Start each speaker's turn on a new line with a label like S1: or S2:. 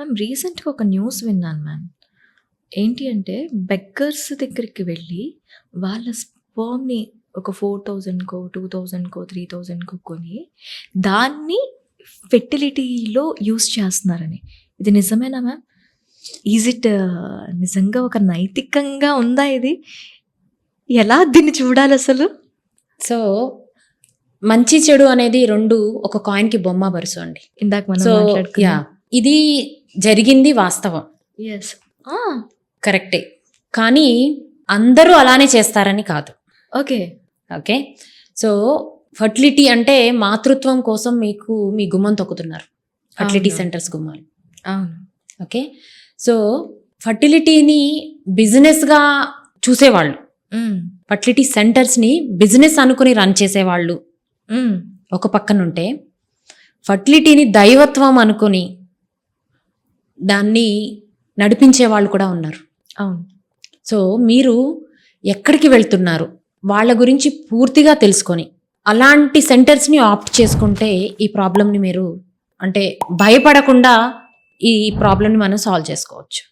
S1: Ma'am రీసెంట్‌గా ఒక news విన్నాను మ్యామ్. ఏంటి అంటే బెగ్గర్స్ దగ్గరికి వెళ్ళి వాళ్ళ స్పెర్మ్‌ని ఒక 4000కో, 2000కో, 3000కో కొని దాన్ని ఫెర్టిలిటీలో యూజ్ చేస్తున్నారని. ఇది నిజమేనా మ్యామ్? ఈజ్ ఇట్ నిజంగా ఒక నైతికంగా ఉందా ఇది? ఎలా దీన్ని చూడాలసలు?
S2: సో, మంచి చెడు అనేది 2 ఒక కాయిన్‌కి బొమ్మ బరుసు అండి.
S1: ఇందాక మనం
S2: సో,
S1: మాట్లాడుకున్నాం.
S2: యాహ్! ఇది జరిగింది వాస్తవం.
S1: యెస్. ఆ!
S2: కరెక్టే. కానీ అందరూ అలానే చేస్తారని కాదు.
S1: ఓకే.
S2: ఓకే. సో, ఫర్టిలిటీ అంటే మాతృత్వం కోసం మీకు మీ గుమ్మం తొక్కుతున్నారు. ఫర్టిలిటీ
S1: అవును.
S2: సెంటర్స్ గుమ్మాలు.
S1: అవును.
S2: ఓకే. సో, ఫర్టిలిటీని బిజినెస్‌గా చూసేవాళ్ళు.
S1: హ్మ్.
S2: ఫర్టిలిటీ సెంటర్స్‌ని బిజినెస్ అనుకుని రన్ చేసేవాళ్ళు
S1: హ్మ్.
S2: ఒక పక్కనుంటే, ఫర్టిలిటీని దైవత్వం అనుకుని దాన్ని నడిపించే వాళ్ళు కూడా ఉన్నారు.
S1: అవును.
S2: సో, మీరు ఎక్కడికి వెళ్తున్నారు? వాళ్ళ గురించి పూర్తిగా తెలుసుకొని, అలాంటి సెంటర్స్‌ని ఆప్ట్ చేసుకుంటే ఈ ప్రాబ్లమ్‌ని మీరు అంటే భయపడకుండా ఈ ప్రాబ్లమ్‌ని మనం సాల్వ్ చేసుకోవచ్చు.